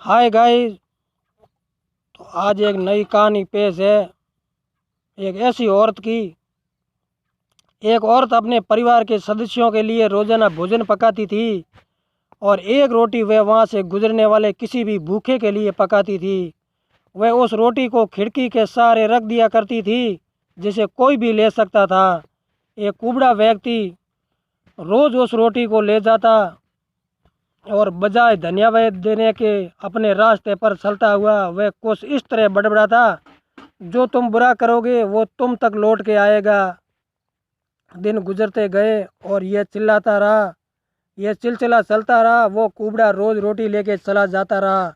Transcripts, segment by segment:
Hi guys. तो आज एक नई कहानी पेश है। एक ऐसी औरत की। एक औरत अपने परिवार के सदस्यों के लिए रोजाना भोजन पकाती थी और एक रोटी वह वहाँ से गुजरने वाले किसी भी भूखे के लिए पकाती थी। वह उस रोटी को खिड़की के सहारे रख दिया करती थी, जिसे कोई भी ले सकता था। एक कुबड़ा व्यक्ति रोज उस रोटी को ले जाता और बजाय धन्यवाद देने के अपने रास्ते पर चलता हुआ वह कुछ इस तरह बड़बड़ाता, जो तुम बुरा करोगे वो तुम तक लौट के आएगा। दिन गुजरते गए और यह चिल्लाता रहा। यह सिलसिला चलता रहा। वो कुबड़ा रोज रोटी लेके चला जाता रहा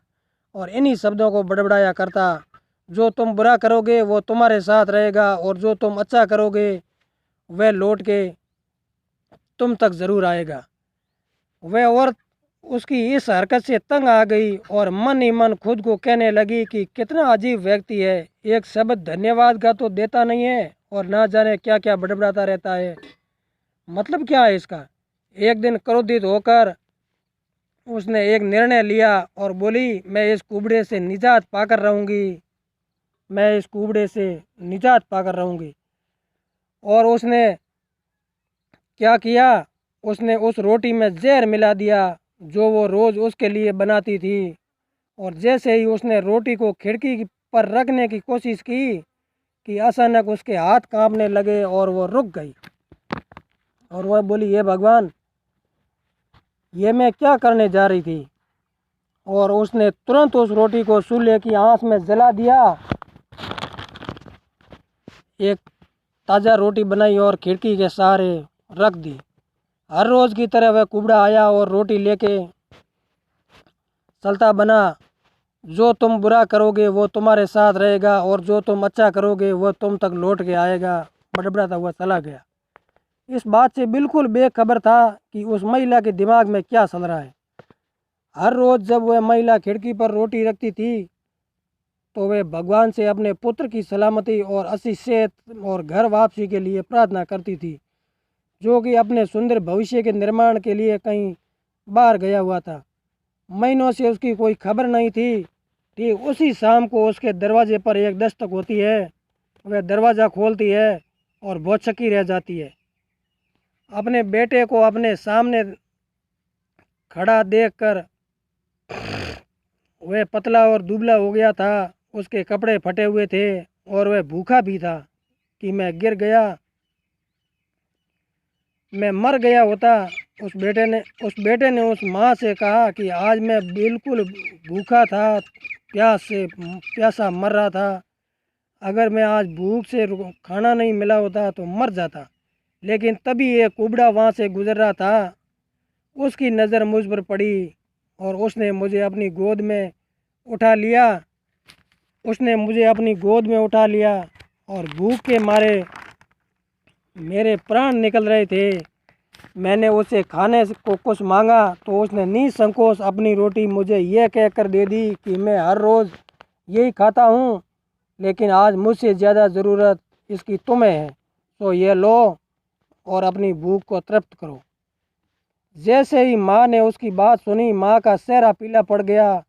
और इन्हीं शब्दों को बड़बड़ाया करता, जो तुम बुरा करोगे वो तुम्हारे साथ रहेगा और जो तुम अच्छा करोगे वह लौट के तुम तक ज़रूर आएगा। वह औरत उसकी इस हरकत से तंग आ गई और मन ही मन खुद को कहने लगी कि कितना अजीब व्यक्ति है। एक शब्द धन्यवाद का तो देता नहीं है और ना जाने क्या क्या बड़बड़ाता रहता है। मतलब क्या है इसका। एक दिन क्रोधित होकर उसने एक निर्णय लिया और बोली, मैं इस कुबड़े से निजात पाकर रहूँगी। मैं इस कुबड़े से निजात पाकर रहूँगी। और उसने क्या किया, उसने उस रोटी में जहर मिला दिया जो वो रोज़ उसके लिए बनाती थी। और जैसे ही उसने रोटी को खिड़की पर रखने की कोशिश की कि अचानक उसके हाथ कांपने लगे और वो रुक गई। और वह बोली, ये भगवान, ये मैं क्या करने जा रही थी। और उसने तुरंत उस रोटी को चूल्हे की आंच में जला दिया। एक ताज़ा रोटी बनाई और खिड़की के सहारे रख दी। हर रोज़ की तरह वह कुबड़ा आया और रोटी लेके चलता बना, जो तुम बुरा करोगे वो तुम्हारे साथ रहेगा और जो तुम अच्छा करोगे वो तुम तक लौट के आएगा। बड़बड़ाता हुआ चला गया। इस बात से बिल्कुल बेखबर था कि उस महिला के दिमाग में क्या चल रहा है। हर रोज़ जब वह महिला खिड़की पर रोटी रखती थी तो वह भगवान से अपने पुत्र की सलामती और अच्छी सेहत और घर वापसी के लिए प्रार्थना करती थी, जो कि अपने सुंदर भविष्य के निर्माण के लिए कहीं बाहर गया हुआ था। महीनों से उसकी कोई खबर नहीं थी। ठीक उसी शाम को उसके दरवाजे पर एक दस्तक होती है। वह दरवाज़ा खोलती है और भौचक्की रह जाती है। अपने बेटे को अपने सामने खड़ा देखकर वह पतला और दुबला हो गया था। उसके कपड़े फटे हुए थे और वह भूखा भी था कि मैं गिर गया, मैं मर गया होता। उस बेटे ने उस माँ से कहा कि आज मैं बिल्कुल भूखा था, प्यासा मर रहा था। अगर मैं आज भूख से खाना नहीं मिला होता तो मर जाता। लेकिन तभी एक कुबड़ा वहाँ से गुजर रहा था। उसकी नज़र मुझ पर पड़ी और उसने मुझे अपनी गोद में उठा लिया। और भूख के मारे मेरे प्राण निकल रहे थे। मैंने उसे खाने को कुछ मांगा तो उसने निसंकोच अपनी रोटी मुझे यह कहकर दे दी कि मैं हर रोज़ यही खाता हूँ, लेकिन आज मुझसे ज़्यादा ज़रूरत इसकी तुम्हें है, तो ये लो और अपनी भूख को तृप्त करो। जैसे ही माँ ने उसकी बात सुनी, माँ का चेहरा पीला पड़ गया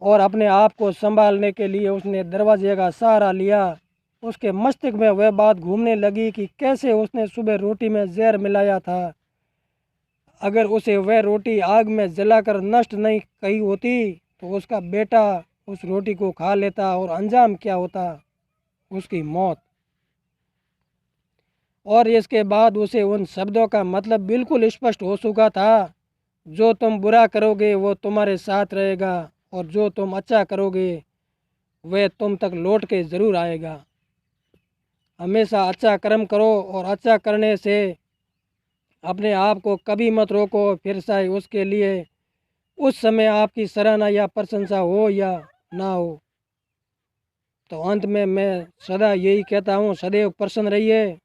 और अपने आप को संभालने के लिए उसने दरवाजे का सहारा लिया। उसके मस्तिष्क में वह बात घूमने लगी कि कैसे उसने सुबह रोटी में जहर मिलाया था। अगर उसे वह रोटी आग में जलाकर नष्ट नहीं की होती तो उसका बेटा उस रोटी को खा लेता और अंजाम क्या होता, उसकी मौत। और इसके बाद उसे उन शब्दों का मतलब बिल्कुल स्पष्ट हो चुका था, जो तुम बुरा करोगे वो तुम्हारे साथ रहेगा और जो तुम अच्छा करोगे वह तुम तक लौट के ज़रूर आएगा। हमेशा अच्छा कर्म करो और अच्छा करने से अपने आप को कभी मत रोको। फिर चाहे उसके लिए उस समय आपकी सराहना या प्रशंसा हो या ना हो। तो अंत में मैं सदा यही कहता हूँ, सदैव प्रसन्न रहिए।